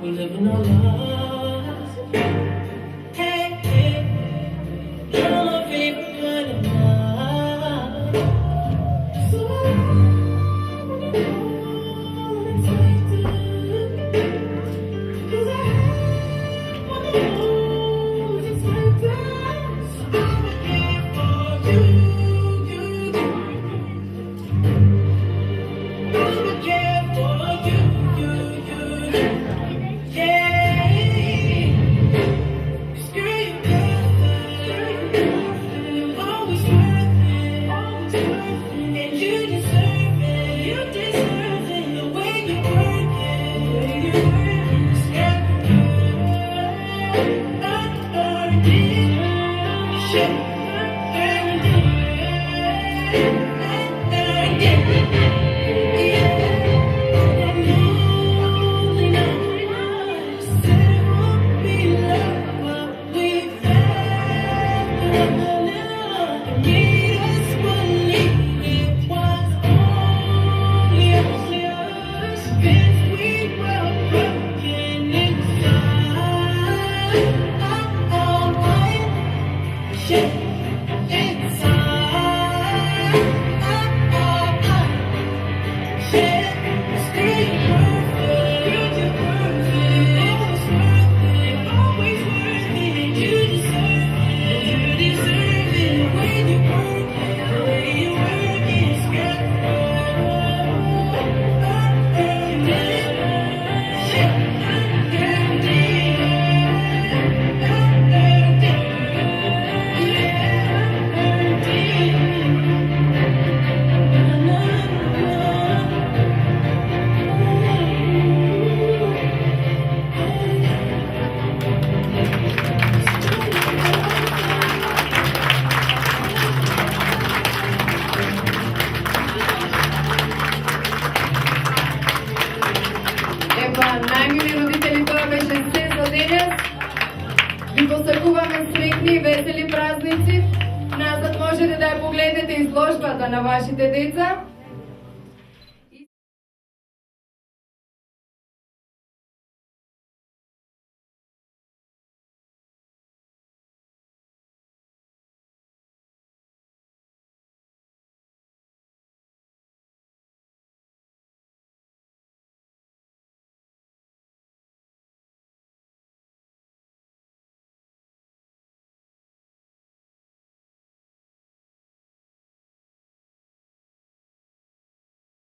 We living our lives. Hey, hey, you're my favorite kind of love. So I wanna know it's like that. 'Cause I wanna know it's like that. So I'ma care for you, I'ma care for you. Најмили родители, тоа беше се за денес. Ви посакуваме среќни и весели празници. Назад можете да ја погледнете изложбата на вашите деца.